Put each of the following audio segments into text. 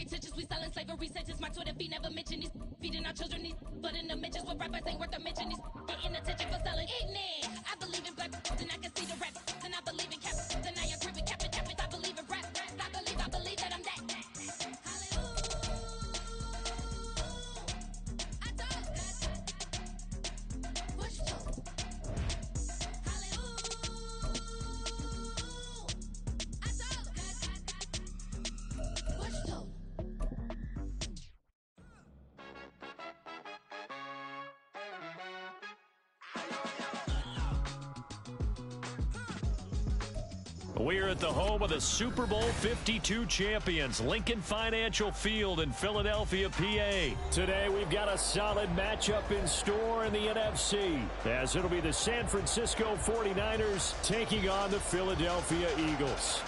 pretentious. We selling slavery sentence. My Twitter feed never mention these feeding our children. These blood in the mentions. What rappers ain't worth a mention. These getting attention for selling ignorant. I believe in black, then I can see the rap. Then I believe in cap, then I agree with cap. I believe in rap. I believe that I'm that. We're at the home of the Super Bowl 52 champions, Lincoln Financial Field in Philadelphia, PA. Today we've got a solid matchup in store in the NFC, as it'll be the San Francisco 49ers taking on the Philadelphia Eagles.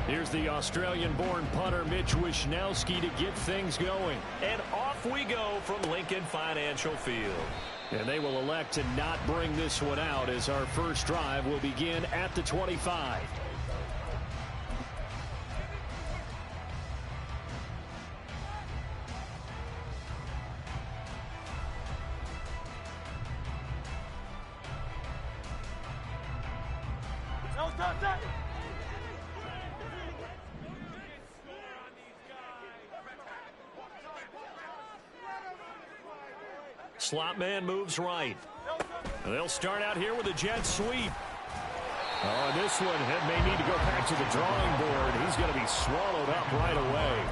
Here's the Australian-born punter Mitch Wishnowsky to get things going. And off we go from Lincoln Financial Field. And they will elect to not bring this one out as our first drive will begin at the 25. Slot man moves right. They'll start out here with a jet sweep. Oh, this one may need to go back to the drawing board. He's going to be swallowed up right away.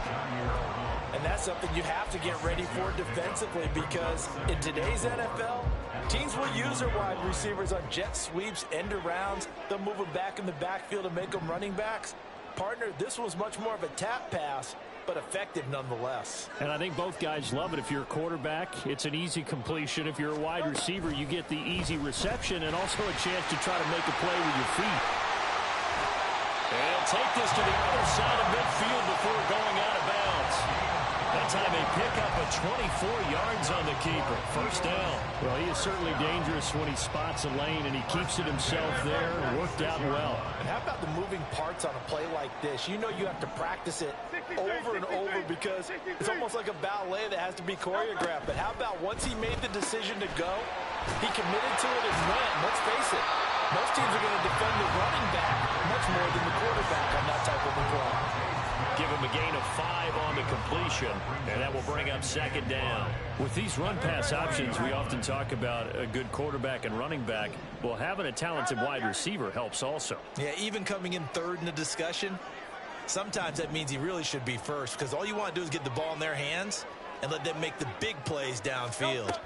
And that's something you have to get ready for defensively, because in today's NFL, teams will use their wide receivers on jet sweeps, end arounds. They'll move them back in the backfield to make them running backs. Partner, this was much more of a tap pass, but effective nonetheless. And I think both guys love it. If you're a quarterback, it's an easy completion. If you're a wide receiver, you get the easy reception and also a chance to try to make a play with your feet. And take this to the other side of midfield before going out of bounds. That time they pick up a 24 yards on the keeper. First down. Well, he is certainly dangerous when he spots a lane, and he keeps it himself there. Worked out well. And how about the moving parts on a play like this? You know you have to practice it over and over because it's almost like a ballet that has to be choreographed. But how about once he made the decision to go, he committed to it and went. Let's face it, most teams are going to defend the running back much more than the quarterback on that type of a play. Give him a gain of 5 on the completion, and that will bring up second down. With these run-pass options, we often talk about a good quarterback and running back. Well, having a talented wide receiver helps also. Yeah, even coming in third in the discussion, sometimes that means he really should be first, because all you want to do is get the ball in their hands and let them make the big plays downfield.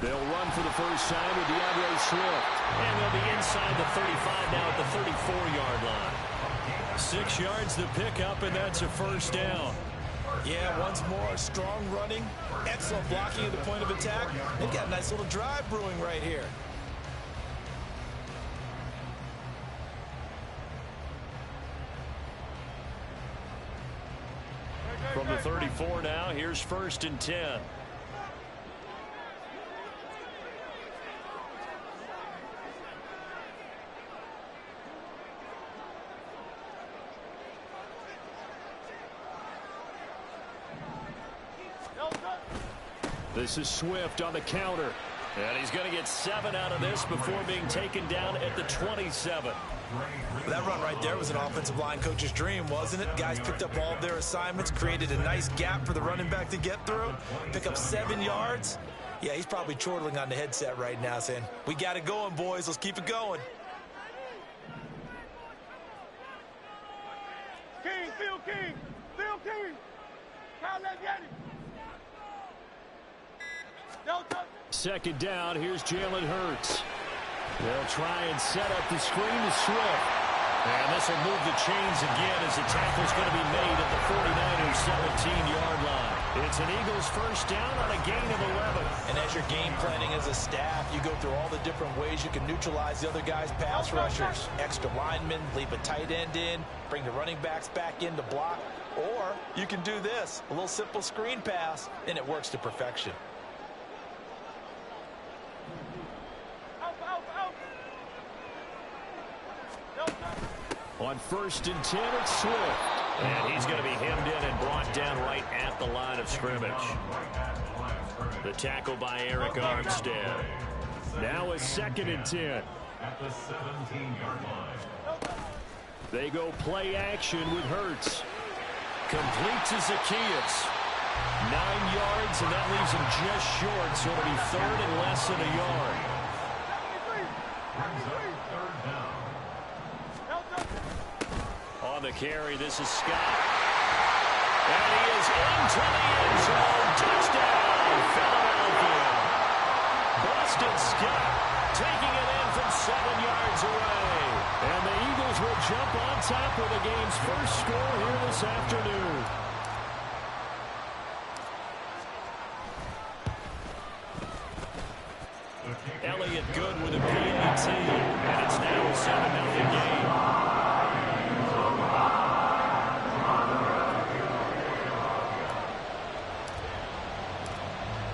They'll run for the first time with DeAndre Swift. And they'll be inside the 35 now at the 34-yard line. 6 yards the pickup, and that's a first down. Yeah, once more, strong running, excellent blocking at the point of attack. They've got a nice little drive brewing right here. From the 34 now, here's 1st and 10. This is Swift on the counter. And he's going to get 7 out of this before being taken down at the 27. That run right there was an offensive line coach's dream, wasn't it? Guys picked up all of their assignments, created a nice gap for the running back to get through, pick up 7 yards. Yeah, he's probably chortling on the headset right now saying, we got it going, boys. Let's keep it going. Phil King. Kyle, let's get it. Second down, here's Jalen Hurts. They'll try and set up the screen to Swift. And this will move the chains again as the tackle's going to be made at the 49ers 17-yard line. It's an Eagles first down on a gain of 11. And as you're game planning as a staff, you go through all the different ways you can neutralize the other guy's pass rushers. Extra linemen, leave a tight end in, bring the running backs back in to block. Or you can do this, a little simple screen pass, and it works to perfection. On 1st and 10, it's Swift. And he's going to be hemmed in and brought down right at the line of scrimmage. The tackle by Eric Armstead. Now a 2nd and 10. At the 17-yard line. They go play action with Hurts. Complete to Zacchaeus. 9 yards, and that leaves him just short, so it'll be 3rd and less than a yard. On the carry, this is Scott. And he is into the end zone. Touchdown, Philadelphia. Boston Scott taking it in from 7 yards away. And the Eagles will jump on top of the game's first score here this afternoon. Elliott good with a PAT, and it's now a 7-0 game.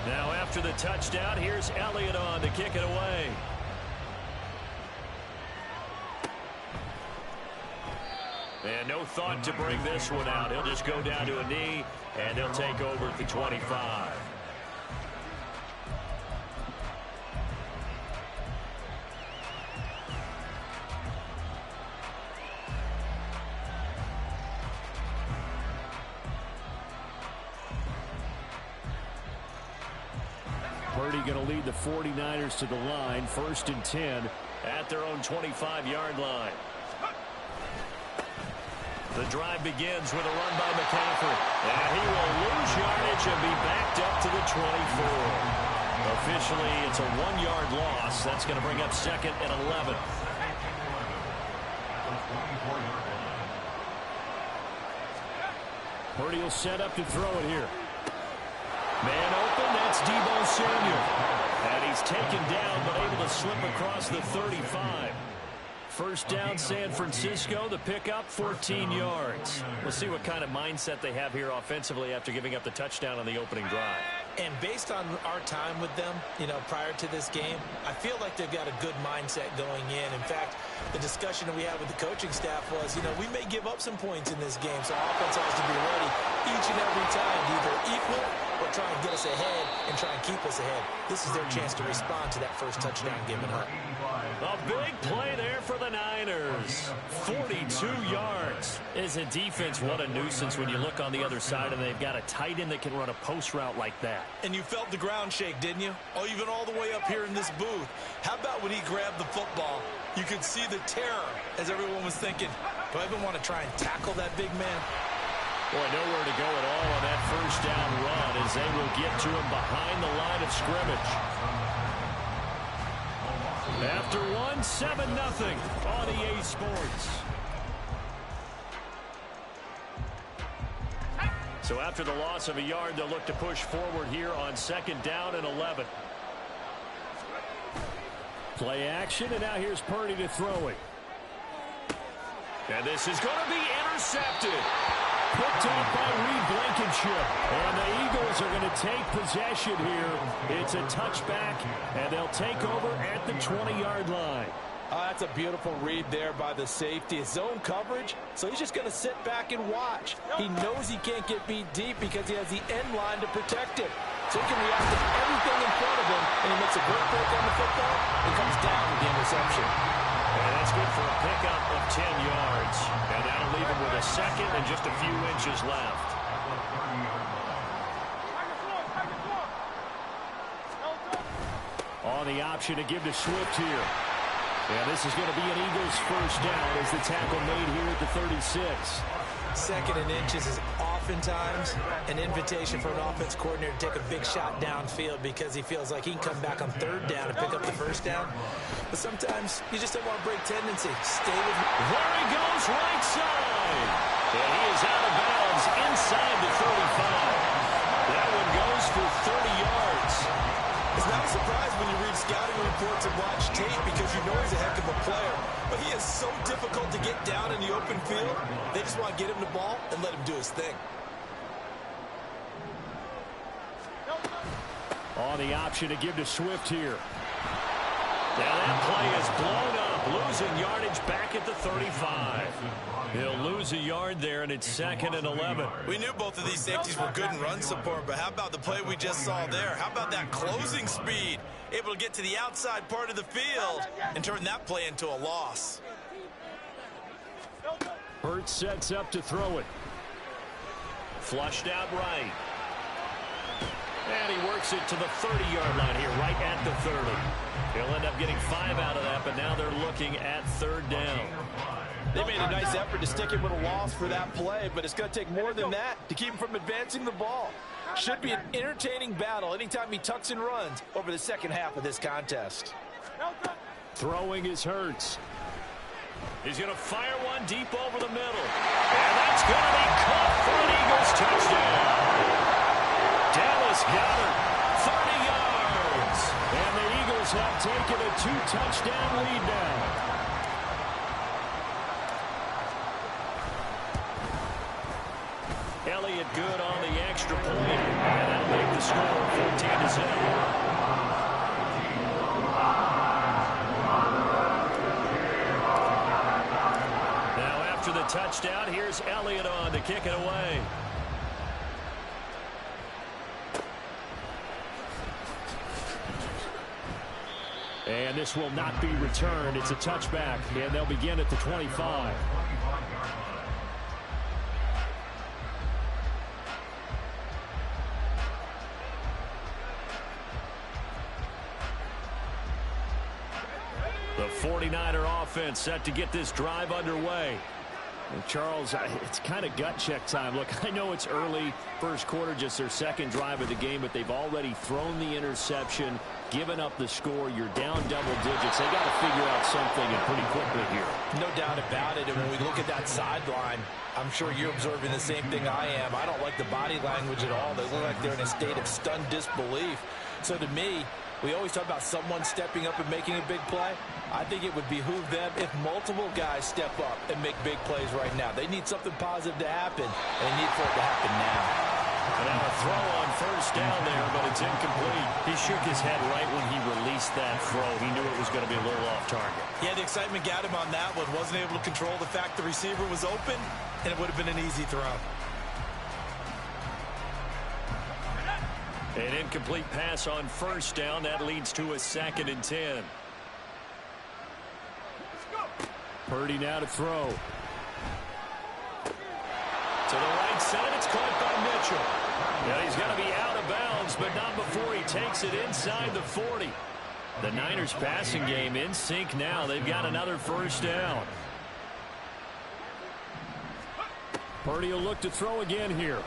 Now after the touchdown, here's Elliott on to kick it away. And no thought to bring this one out. He'll just go down to a knee, and they'll take over at the 25. Purdy going to lead the 49ers to the line. 1st and 10 at their own 25-yard line. The drive begins with a run by McCaffrey. And he will lose yardage and be backed up to the 24. Officially, it's a 1-yard loss. That's going to bring up 2nd and 11. Purdy will set up to throw it here. Man open, that's Deebo Samuel. And he's taken down, but able to slip across the 35. First down, San Francisco. The pickup, 14 yards. We'll see what kind of mindset they have here offensively after giving up the touchdown on the opening drive. And based on our time with them, prior to this game, I feel like they've got a good mindset going in. In fact, the discussion that we had with the coaching staff was, we may give up some points in this game, so offense has to be ready each and every time to either equal or try and get us ahead and try and keep us ahead. This is their chance to respond to that first touchdown given up. A big play there for the Niners. 42 yards. As a defense, what a nuisance when you look on the other side and they've got a tight end that can run a post route like that. And you felt the ground shake, didn't you? Oh, even all the way up here in this booth. How about when he grabbed the football? You could see the terror as everyone was thinking, do I even want to try and tackle that big man? Boy, nowhere to go at all on that first down run as they will get to him behind the line of scrimmage. After one, 7-0 on EA Sports. So after the loss of a yard, they'll look to push forward here on 2nd down and 11. Play action, and now here's Purdy to throw it. And this is going to be intercepted. Picked off by Reed Blankenship. And the Eagles are going to take possession here. It's a touchback, and they'll take over at the 20-yard line. That's a beautiful read there by the safety. His zone coverage, so he's just going to sit back and watch. He knows he can't get beat deep because he has the end line to protect him. So he can react to everything in front of him, and he makes a great break on the football and comes down with the interception. And that's good for a pickup of 10 yards. And that'll leave him with a 2nd and just a few inches left. On the option to give to Swift here. And this is going to be an Eagles first down as the tackle made here at the 36. 2nd and inches is oftentimes an invitation for an offense coordinator to take a big shot downfield because he feels like he can come back on 3rd down and pick up the first down. But sometimes you just don't want to break tendency. Stay with me. There he goes, right side. And he is out of bounds inside the 35. That he's a heck of a player, but he is so difficult to get down in the open field. They just want to get him the ball and let him do his thing. On the option to give to Swift here. Now that play is blown up, losing yardage back at the 35. He'll lose a yard there, and it's 2nd and 11. We knew both of these safeties were good in run support, but how about the play we just saw there? How about that closing speed? Able to get to the outside part of the field and turn that play into a loss. Hurts sets up to throw it. Flushed out right. And he works it to the 30-yard line here, right at the 30. He'll end up getting 5 out of that, but now they're looking at 3rd down. They made a nice effort to stick it with a loss for that play, but it's going to take more than that to keep him from advancing the ball. Should be an entertaining battle anytime he tucks and runs over the second half of this contest. Throwing is Hurts. He's going to fire one deep over the middle. And that's going to be caught for an Eagles touchdown. Dallas Goedert, 30 yards. And the Eagles have taken a 2-touchdown lead now. Elliott good on the extra point, and that'll make the score 14-7. Now after the touchdown, here's Elliott on to kick it away. And this will not be returned. It's a touchback, and they'll begin at the 25. The 49er offense set to get this drive underway. And Charles, it's kind of gut check time. Look, I know it's early, first quarter, just their second drive of the game, but they've already thrown the interception, given up the score. You're down double digits. They got to figure out something, and pretty quickly here. No doubt about it. And when we look at that sideline, I'm sure you're observing the same thing I am. I don't like the body language at all. They look like they're in a state of stunned disbelief. So to me, we always talk about someone stepping up and making a big play. I think it would behoove them if multiple guys step up and make big plays right now. They need something positive to happen, and they need for it to happen now. And now a throw on first down there, but it's incomplete. He shook his head right when he released that throw. He knew it was going to be a little off target. Yeah, the excitement got him on that one. Wasn't able to control the fact the receiver was open, and it would have been an easy throw. An incomplete pass on first down. That leads to a 2nd and 10. Purdy now to throw. To the right side, it's caught by Mitchell. Now he's got to be out of bounds, but not before he takes it inside the 40. The Niners passing game in sync now. They've got another first down. Purdy will look to throw again here.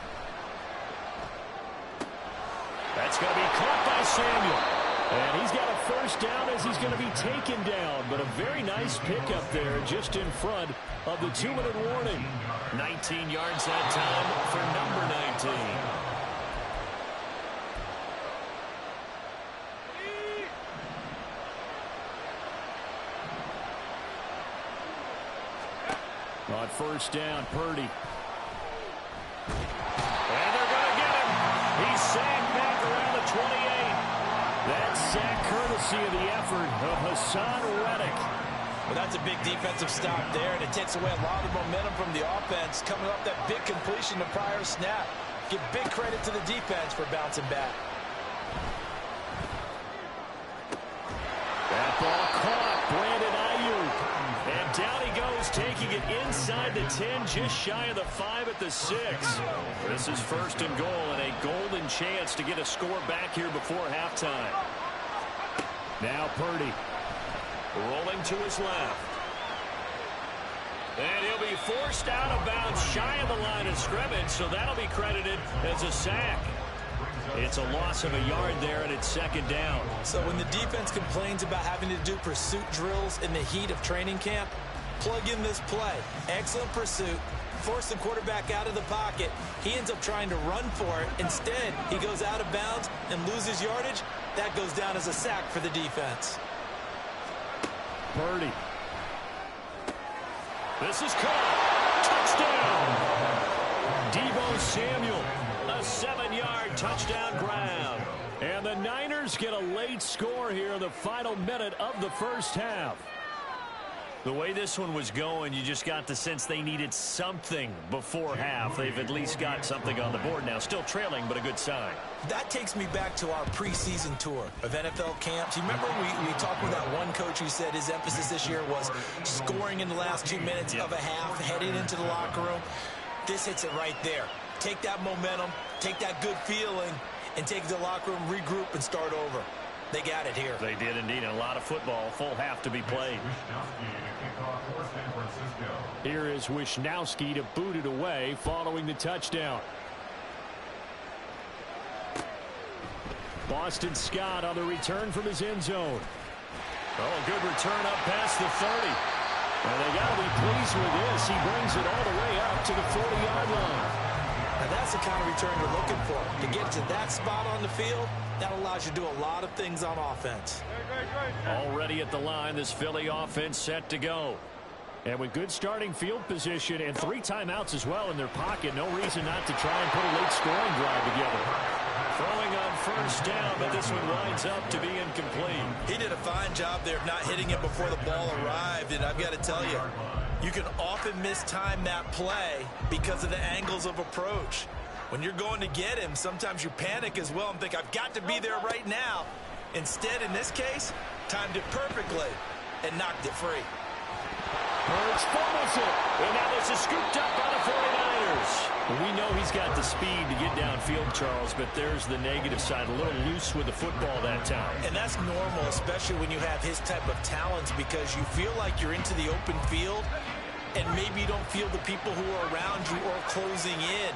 That's going to be caught by Samuel. And he's got a first down as he's going to be taken down. But a very nice pickup there just in front of the 2-minute warning. 19 yards that time for number 19. On first down, Purdy. And they're going to get him. He's sacked back around the 28. That sack courtesy of the effort of Hassan Reddick. Well, that's a big defensive stop there, and it takes away a lot of momentum from the offense. Coming off that big completion the prior snap. Give big credit to the defense for bouncing back. That ball caught. Brandon Ayuk. And down he goes, taking it inside the 10, just shy of the 5 at the 6. This is 1st and goal, and a golden chance to get a score back here before halftime. Now Purdy rolling to his left. And he'll be forced out of bounds shy of the line of scrimmage, so that'll be credited as a sack. It's a loss of a yard there, and it's 2nd down. So when the defense complains about having to do pursuit drills in the heat of training camp, plug in this play. Excellent pursuit. Force the quarterback out of the pocket. He ends up trying to run for it. Instead, he goes out of bounds and loses yardage. That goes down as a sack for the defense. Purdy. This is caught. Touchdown. Deebo Samuel. A 7-yard touchdown grab. And the Niners get a late score here in the final minute of the first half. The way this one was going, you just got the sense they needed something before half. They've at least got something on the board now. Still trailing, but a good sign. That takes me back to our preseason tour of NFL camps. You remember we talked with that one coach who said his emphasis this year was scoring in the last 2 minutes of a half, heading into the locker room. This hits it right there. Take that momentum, take that good feeling, and take the locker room, regroup, and start over. They got it here. They did indeed. A lot of football, full half to be played. Here is Wisnowski to boot it away following the touchdown. Boston Scott on the return from his end zone. Oh, good return up past the 30. And they got to be pleased with this. He brings it all the way up to the 40-yard line. Now that's the kind of return you're looking for. To get to that spot on the field, that allows you to do a lot of things on offense. Already at the line, this Philly offense set to go. And with good starting field position and 3 timeouts as well in their pocket, no reason not to try and put a late scoring drive together. Throwing on first down, but this one winds up to be incomplete. He did a fine job there of not hitting it before the ball arrived, and I've got to tell you, you can often mistime that play because of the angles of approach. When you're going to get him, sometimes you panic as well and think, I've got to be there right now. Instead, in this case, timed it perfectly and knocked it free. Hurts fumbles it. And now this is scooped up by the 49ers. We know he's got the speed to get downfield, Charles, but there's the negative side. A little loose with the football that time. And that's normal, especially when you have his type of talents, because you feel like you're into the open field and maybe you don't feel the people who are around you or closing in.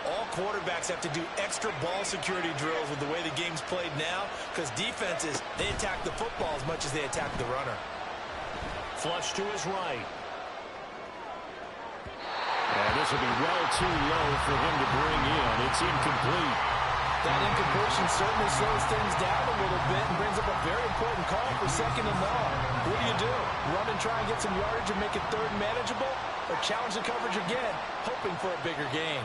All quarterbacks have to do extra ball security drills with the way the game's played now, because defenses, they attack the football as much as they attack the runner. Flush to his right. And this will be well too low for him to bring in. It's incomplete. That incompletion certainly slows things down a little bit and brings up a very important call for 2nd and long. What do? Run and try and get some yardage and make it 3rd manageable, or challenge the coverage again, hoping for a bigger gain?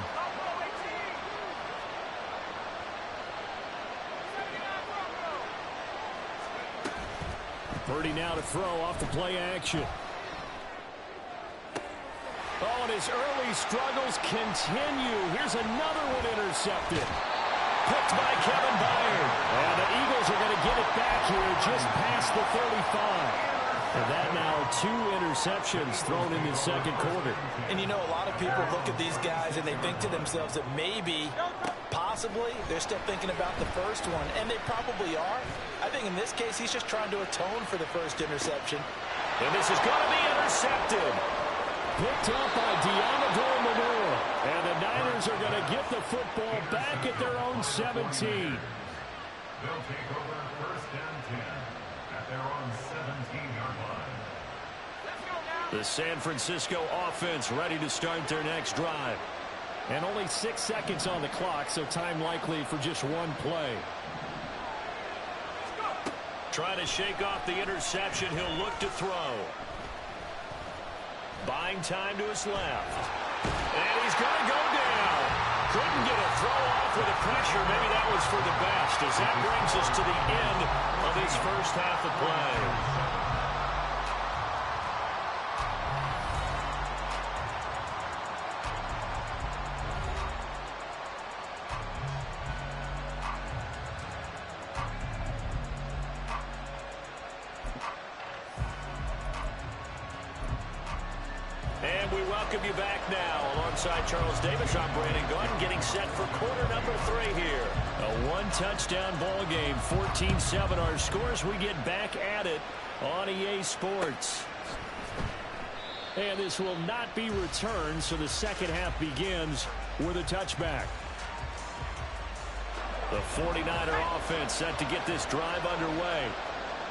Purdy now to throw off the play action. Oh, and his early struggles continue. Here's another one intercepted. Picked by Kevin Byard. And the Eagles are going to get it back here just past the 35. And that now 2 interceptions thrown in the second quarter. And you know, a lot of people look at these guys and they think to themselves that maybe, possibly, they're still thinking about the first one. And they probably are. I think in this case, he's just trying to atone for the first interception. And this is going to be intercepted. Picked up by Deommodore Lenoir. And the Niners are going to get the football back at their own 17. They'll take over 1st and 10 at their own 17-yard line. The San Francisco offense ready to start their next drive. And only 6 seconds on the clock, so time likely for just one play. Trying to shake off the interception. He'll look to throw. Buying time to his left. And he's going to go down. Couldn't get a throw off with the pressure. Maybe that was for the best, as that brings us to the end of this first half of play. And we welcome you back now. Alongside Charles Davis, I'm Brandon Gaudin, getting set for quarter number 3 here. A 1-touchdown ball game, 14-7 our scores. We get back at it on EA Sports. And this will not be returned, so the second half begins with a touchback. The 49er offense set to get this drive underway.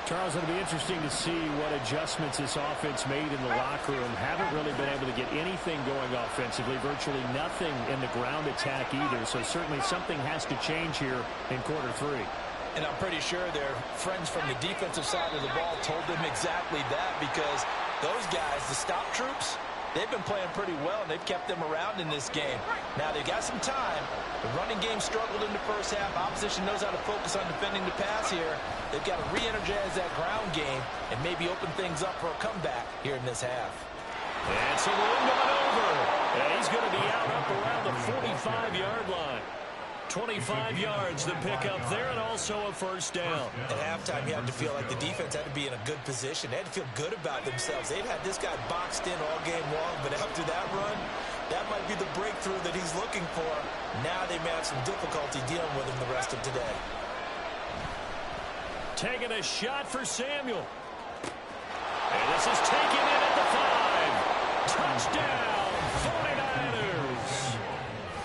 Charles, it'll be interesting to see what adjustments this offense made in the locker room. Haven't really been able to get anything going offensively, virtually nothing in the ground attack either. So certainly something has to change here in quarter 3. And I'm pretty sure their friends from the defensive side of the ball told them exactly that, because those guys, the stop troops, they've been playing pretty well, and they've kept them around in this game. Now, they've got some time. The running game struggled in the first half. Opposition knows how to focus on defending the pass here. They've got to re-energize that ground game and maybe open things up for a comeback here in this half. And so we're going over. And he's going to be out up around the 45-yard line. 25 yards to pick up there, and also a first down. At halftime, you had to feel like the defense had to be in a good position. They had to feel good about themselves. They've had this guy boxed in all game long, but after that run, that might be the breakthrough that he's looking for. Now they may have some difficulty dealing with him the rest of today. Taking a shot for Samuel. And this is taken in at the 5. Touchdown, 49ers.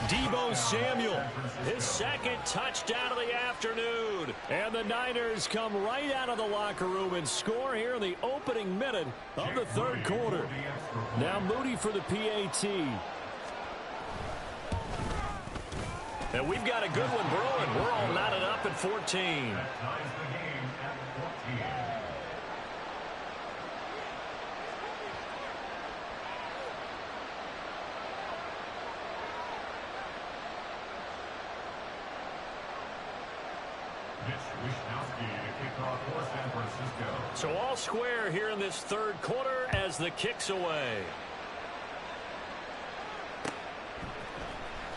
Deebo Samuel, his second touchdown of the afternoon. And the Niners come right out of the locker room and score here in the opening minute of the third quarter. Now Moody for the PAT. And we've got a good one brewing. We're all knotted up at 14. So all square here in this third quarter as the kick's away.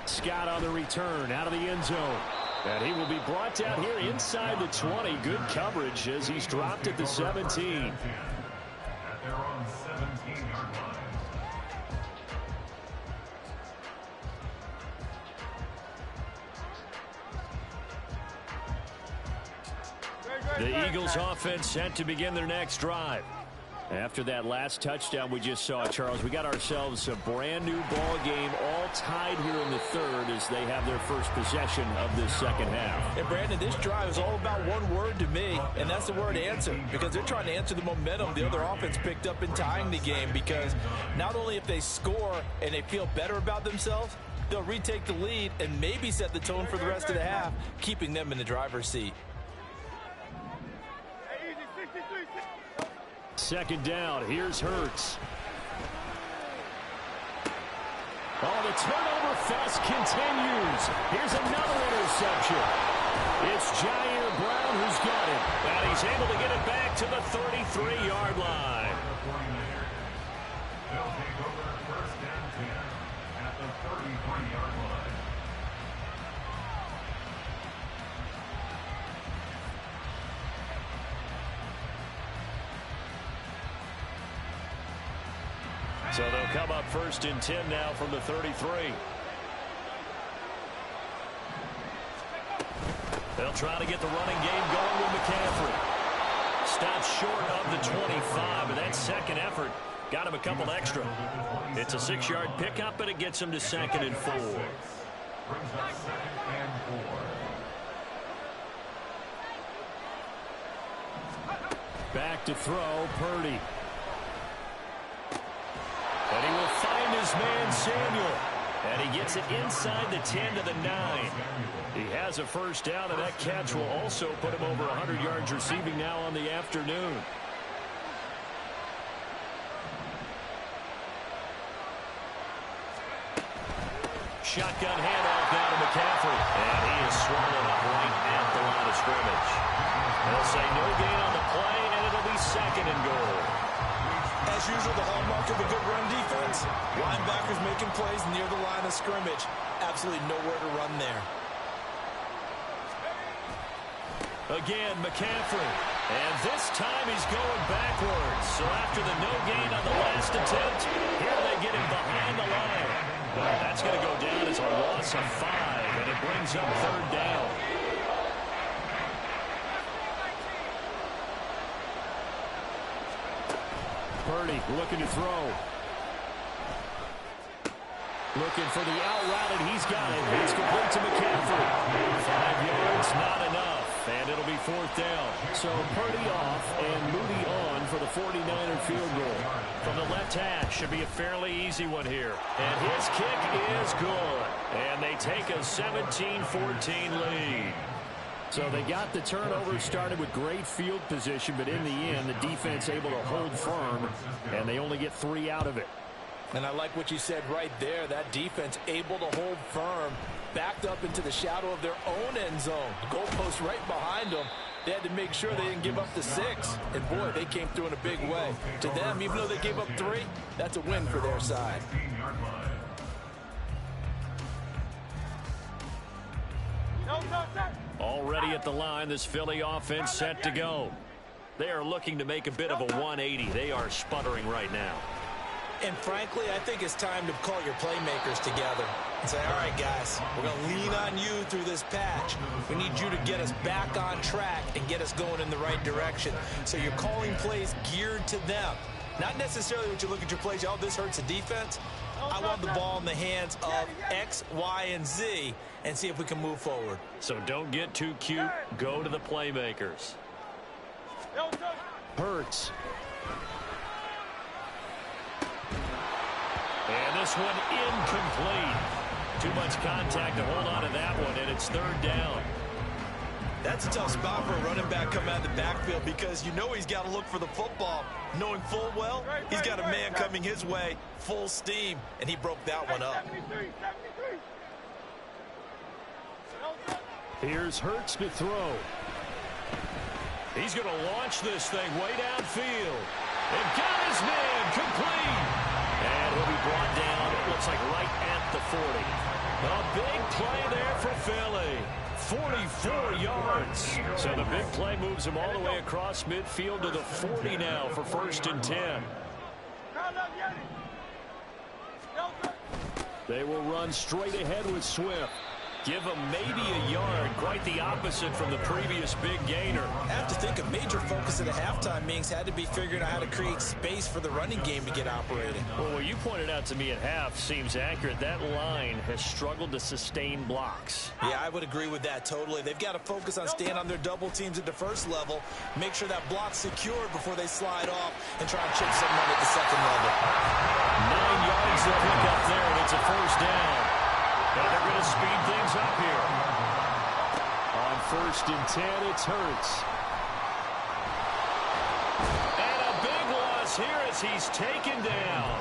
Scott on the return out of the end zone. And he will be brought down here inside the 20. Good coverage as he's dropped at the 17. At their own 17-yard line. The Eagles offense set to begin their next drive. After that last touchdown we just saw, Charles, we got ourselves a brand new ball game, all tied here in the third as they have their first possession of this second half. And Brandon, this drive is all about one word to me, and that's the word answer, because they're trying to answer the momentum the other offense picked up in tying the game, because not only if they score and they feel better about themselves, they'll retake the lead and maybe set the tone for the rest of the half, keeping them in the driver's seat. Second down, here's Hurts. Oh, the turnover fest continues. Here's another interception. It's Jair Brown who's got it. And he's able to get it back to the 33-yard line. They'll take over first and 10 at the 33-yard line. So they'll come up first and 10 now from the 33. They'll try to get the running game going with McCaffrey. Stops short of the 25, but that second effort got him a couple extra. It's a 6-yard pickup, and it gets him to 2nd and 4. Brings up 2nd and 4. Back to throw, Purdy. And he will find his man, Samuel. And he gets it inside the 10 to the 9. He has a first down, and that catch will also put him over 100 yards receiving now on the afternoon. Shotgun handoff down to McCaffrey. And he is swallowed up right at the line of scrimmage. They'll say no gain on the play, and it'll be 2nd and goal. As usual, the hallmark of a good run defense, linebackers making plays near the line of scrimmage. Absolutely nowhere to run there. Again, McCaffrey. And this time he's going backwards. So after the no gain on the last attempt, here they get him behind the line. That's going to go down as a loss of 5, and it brings up 3rd down. Purdy looking to throw. Looking for the out route, and he's got it. It's complete to McCaffrey. 5 yards, not enough. And it'll be 4th down. So Purdy off and Moody on for the 49er field goal. From the left hash, should be a fairly easy one here. And his kick is good. And they take a 17-14 lead. So they got the turnover started with great field position, but in the end, the defense able to hold firm, and they only get 3 out of it. And I like what you said right there. That defense able to hold firm, backed up into the shadow of their own end zone. The goalpost right behind them. They had to make sure they didn't give up the 6. And, boy, they came through in a big way. To them, even though they gave up 3, that's a win for their side. Already at the line, this Philly offense set to go. They are looking to make a bit of a 180. They are sputtering right now. And frankly, I think it's time to call your playmakers together and say, all right, guys, we're going to lean on you through this patch. We need you to get us back on track and get us going in the right direction. So you're calling plays geared to them. Not necessarily what you look at your plays, oh, this hurts the defense. I want the ball in the hands of X, Y, and Z and see if we can move forward. So don't get too cute. Go to the playmakers. Hurts. And this one incomplete. Too much contact to hold on to that one, and it's 3rd down. That's a tough spot for a running back coming out of the backfield because you know he's got to look for the football, knowing full well he's got a man coming his way full steam, and he broke that one up. Here's Hurts to throw. He's going to launch this thing way downfield. And got his man complete. And he'll be brought down, it looks like right at the 40. A big play there for Philly. 44 yards. So the big play moves him all the way across midfield to the 40 now for 1st and 10. They will run straight ahead with Swift. Give him maybe a yard, quite the opposite from the previous big gainer. I have to think a major focus at a halftime means had to be figuring out how to create space for the running game to get operating. Well, what you pointed out to me at half seems accurate. That line has struggled to sustain blocks. Yeah, I would agree with that totally. They've got to focus on staying on their double teams at the first level, make sure that block's secured before they slide off and try and chip someone at the second level. 9 yards to pick up there, and it's a 1st down. And they're going to speed things up here. On 1st and 10, it's Hurts. And a big loss here as he's taken down.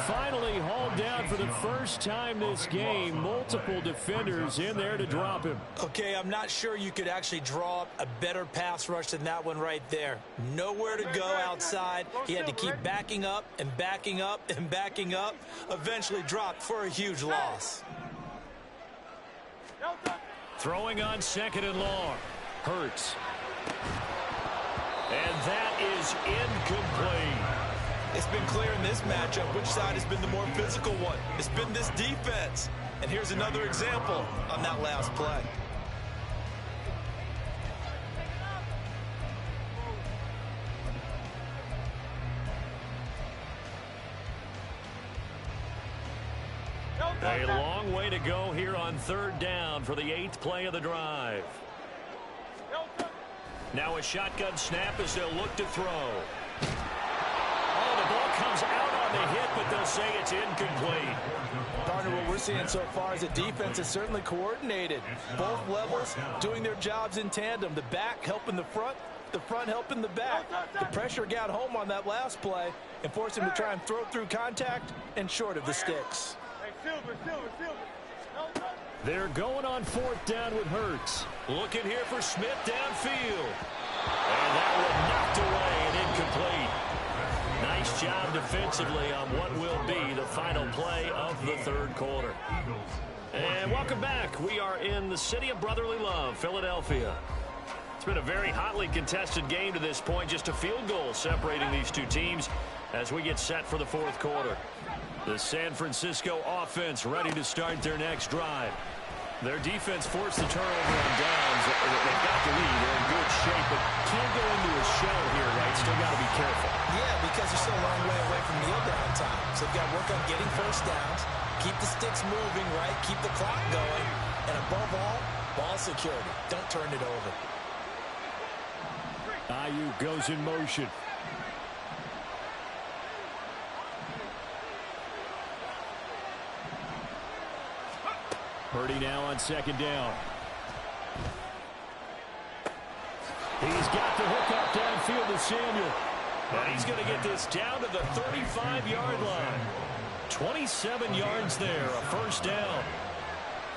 Finally hauled down for the first time this game. Multiple defenders in there to drop him. Okay, I'm not sure you could actually draw up a better pass rush than that one right there. Nowhere to go outside. He had to keep backing up and backing up and backing up. Eventually dropped for a huge loss. Throwing on 2nd and long. Hurts. And that is incomplete. It's been clear in this matchup which side has been the more physical one. It's been this defense. And here's another example on that last play. A long way to go here on 3rd down for the 8th play of the drive. Now a shotgun snap as they'll look to throw. Oh, the ball comes out on the hit, but they'll say it's incomplete. Partner, what we're seeing so far is the defense is certainly coordinated. Both levels doing their jobs in tandem. The back helping the front helping the back. The pressure got home on that last play and forced him to try and throw through contact and short of the sticks. They're going on 4th down with Hurts. Looking here for Smith downfield. And that one knocked away and incomplete. Nice job defensively on what will be the final play of the 3rd quarter. And welcome back. We are in the city of brotherly love, Philadelphia. It's been a very hotly contested game to this point. Just a field goal separating these two teams as we get set for the 4th quarter. The San Francisco offense ready to start their next drive. Their defense forced the turnover on downs. They've got the lead. They're in good shape, but can't go into a shell here, right? Still got to be careful. Yeah, because they're still a long way away from kneel down time. So they've got to work on getting first downs, keep the sticks moving, right? Keep the clock going. And above all, ball security. Don't turn it over. Ayuk goes in motion. Purdy now on 2nd down. He's got the hook up downfield to Samuel. And he's going to get this down to the 35-yard line. 27 yards there, a first down.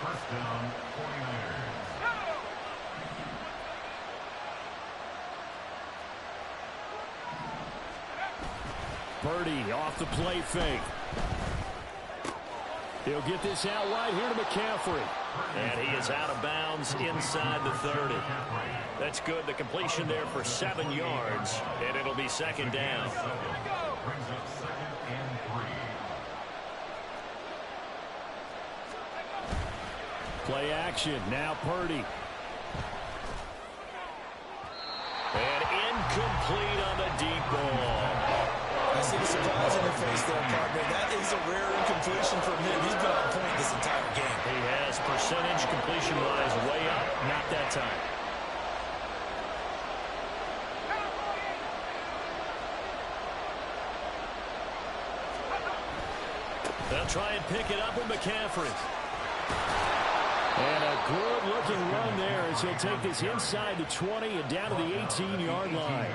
First down, 49ers. Purdy off the play fake. He'll get this out wide here to McCaffrey. And he is out of bounds inside the 30. That's good. The completion there for 7 yards, and it'll be second down. Brings up second and 3. Play action. Now Purdy. And incomplete on the deep ball. I see the surprise on your face there, partner. That is a rare incompletion from him. He's been on point this entire game. He has percentage completion-wise way up. Not that time. They'll try and pick it up with McCaffrey. And a good-looking run there as he'll take this inside the 20 and down to the 18-yard line.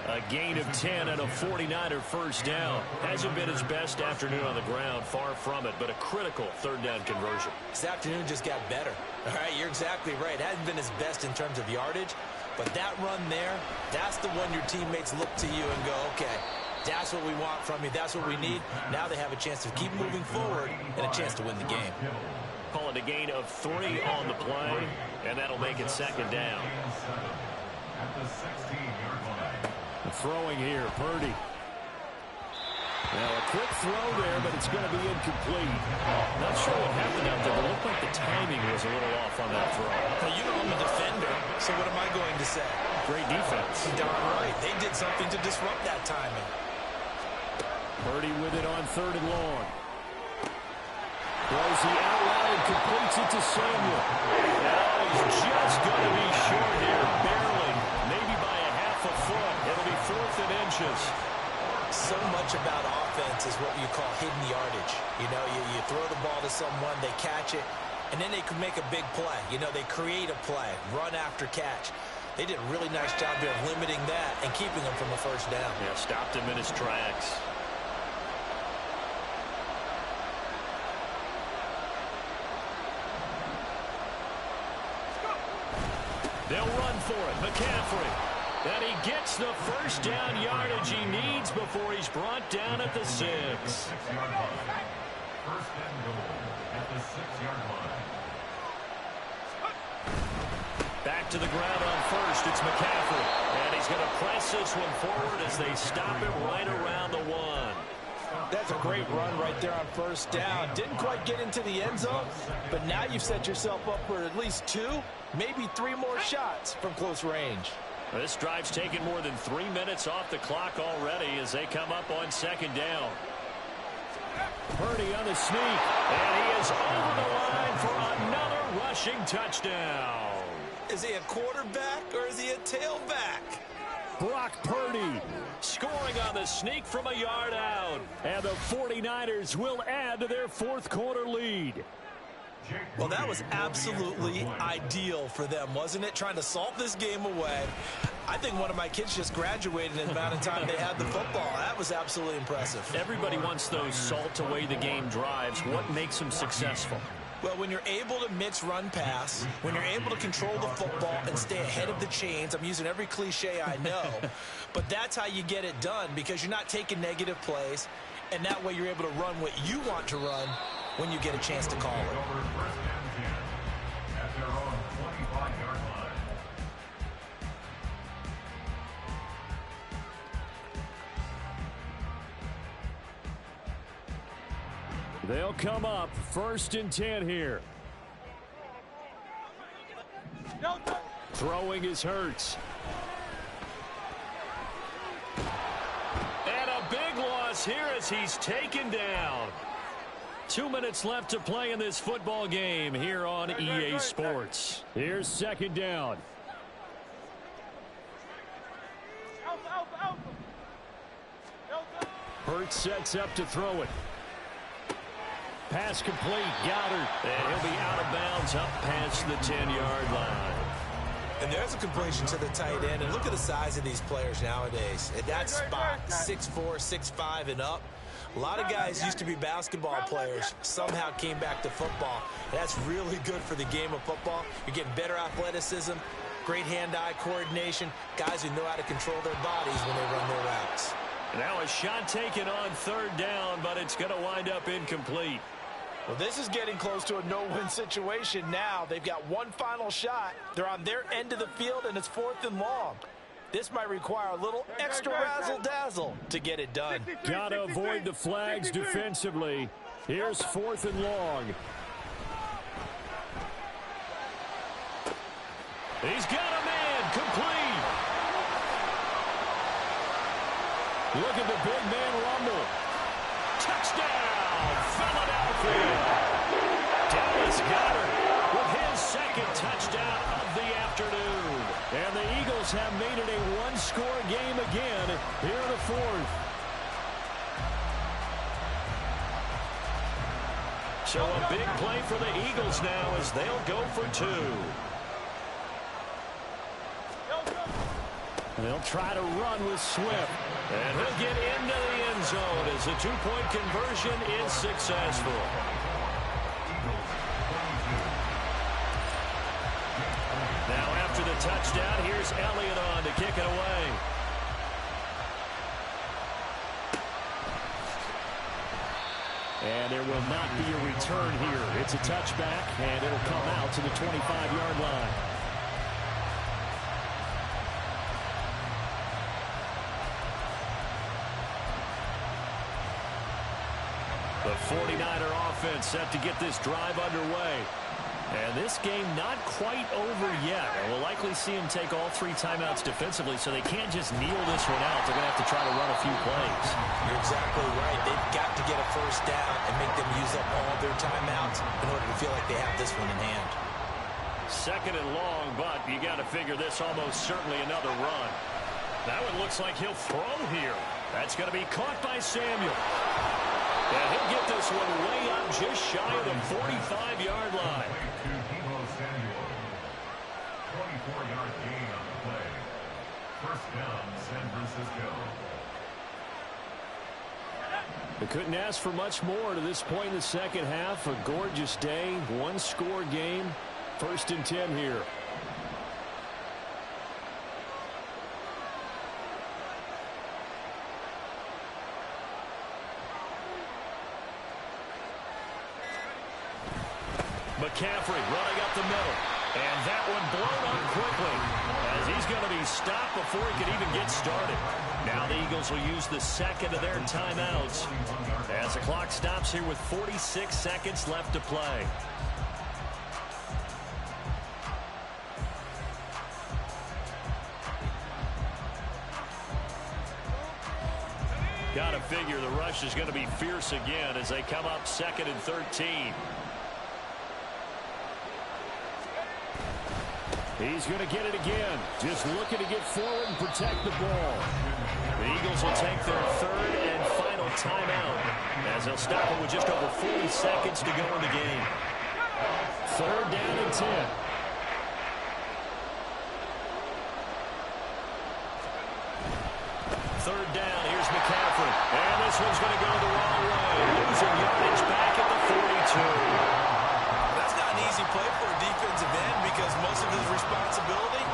A gain of 10 and a 49er first down. Hasn't been his best afternoon on the ground, far from it, but a critical third down conversion. This afternoon just got better. All right, you're exactly right. It hasn't been his best in terms of yardage, but that run there, that's the one your teammates look to you and go, okay, that's what we want from you. That's what we need. Now they have a chance to keep moving forward and a chance to win the game. Call it a gain of 3 on the play, and that'll make it second down. At the 16-yard line. Throwing here, Purdy. Now a quick throw there, but it's going to be incomplete. Not sure what happened out there, but it looked like the timing was a little off on that throw. Well, you know I'm a defender, so what am I going to say? Great defense. Darn right. They did something to disrupt that timing. Purdy with it on 3rd and long. Throws the out route and completes it to Samuel. And he's just going to be short here, barely. Maybe by a half a foot. It'll be 4th and inches. So much about offense is what you call hidden yardage. You know, you throw the ball to someone, they catch it, and then they can make a big play. You know, they create a play, run after catch. They did a really nice job there of limiting that and keeping him from a first down. Yeah, stopped him in his tracks. They'll run for it. McCaffrey. And he gets the first down yardage he needs before he's brought down at the 6. 6-yard line. First and goal at the 6-yard line. Back to the ground on first. It's McCaffrey. And he's going to press this one forward as they stop him right around the 1. That's a great run right there on first down. Didn't quite get into the end zone, but now you've set yourself up for at least 2, maybe 3 more shots from close range. This drive's taken more than 3 minutes off the clock already as they come up on second down. Purdy on the sneak. And he is over the line for another rushing touchdown. Is he a quarterback or is he a tailback? Brock Purdy scoring on the sneak from a yard out. And the 49ers will add to their 4th quarter lead. Well, that was absolutely ideal for them, wasn't it? Trying to salt this game away. I think one of my kids just graduated in the amount of time they had the football. That was absolutely impressive. Everybody wants those salt away the game drives. What makes them successful? Well, when you're able to mix run pass, when you're able to control the football and stay ahead of the chains, I'm using every cliche I know, but that's how you get it done because you're not taking negative plays, and that way you're able to run what you want to run when you get a chance to call it. First and 10 at their own 25-yard line. They'll come up 1st and 10 here. Throwing is Hurts. And a big loss here as he's taken down. 2 minutes left to play in this football game here on EA Sports. Here's second down. Hurts sets up to throw it. Pass complete. Goddard. And he'll be out of bounds up past the 10-yard line. And there's a completion to the tight end. And look at the size of these players nowadays. At that spot, 6'4", 6'5", and up. A lot of guys used to be basketball players, somehow came back to football. And that's really good for the game of football. You're getting better athleticism, great hand-eye coordination, guys who know how to control their bodies when they run their routes. Now a shot taken on third down, but it's going to wind up incomplete. Well, this is getting close to a no-win situation now. They've got one final shot. They're on their end of the field, and it's 4th and long. This might require a little extra razzle-dazzle to get it done. Got to avoid the flags defensively. Here's 4th and long. He's got a man complete. Look at the big man rumble. Touchdown, Philadelphia. Dallas Goedert with his second touchdown of the afternoon. And the Eagles have made it a one-score game again here in the 4th. So a big play for the Eagles now as they'll go for 2. They'll try to run with Swift. And he'll get into the end zone as the 2-point conversion is successful. Now after the touchdown, here's Elliott on to kick it away. And there will not be a return here. It's a touchback, and it'll come out to the 25-yard line. The 49er offense set to get this drive underway. And this game not quite over yet. We'll likely see him take all 3 timeouts defensively, so they can't just kneel this one out. They're going to have to try to run a few plays. You're exactly right. They've got to get a first down and make them use up all their timeouts in order to feel like they have this one in hand. 2nd and long, but you got to figure this almost certainly another run. That one looks like he'll throw here. That's going to be caught by Samuel. And he'll get this one way up just shy of the 45-yard line. 24-yard gain on the play. First down, San Francisco. They couldn't ask for much more to this point in the second half. A gorgeous day, one-score game. 1st and 10 here. McCaffrey running up the middle. And that one blown up quickly as he's going to be stopped before he can even get started. Now the Eagles will use the 2nd of their timeouts as the clock stops here with 46 seconds left to play. Got to figure the rush is going to be fierce again as they come up 2nd and 13. He's going to get it again. Just looking to get forward and protect the ball. The Eagles will take their 3rd and final timeout as they'll stop it with just over 40 seconds to go in the game. 3rd down and 10. Third down. Here's McCaffrey. And this one's going to go the wrong way. Losing yardage back at the 42. That's not an easy play for a defensive end because most of his responsibility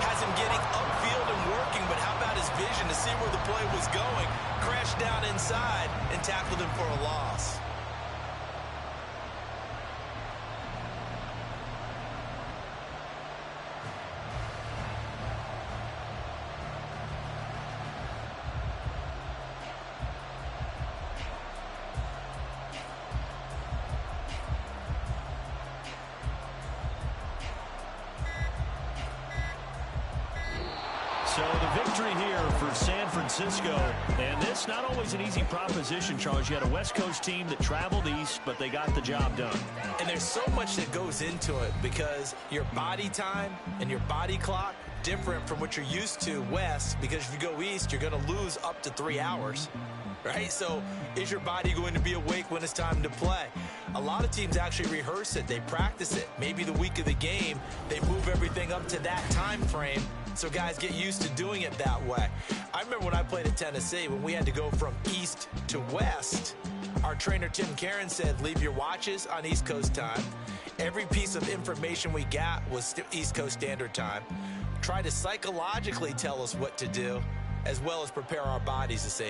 has him getting upfield and working, but how about his vision to see where the play was going, crashed down inside, and tackled him for a loss. So the victory victory here for San Francisco. And this not always an easy proposition, Charles. You had a West Coast team that traveled east, but they got the job done. And there's so much that goes into it because your body time and your body clock different from what you're used to west, because if you go east, you're going to lose up to 3 hours. Right? So is your body going to be awake when it's time to play? A lot of teams actually rehearse it. They practice it. Maybe the week of the game, they move everything up to that time frame so guys get used to doing it that way. I remember when I played at Tennessee, when we had to go from east to west, our trainer Tim Karen said, leave your watches on East Coast time. Every piece of information we got was East Coast Standard Time. Try to psychologically tell us what to do, as well as prepare our bodies the same.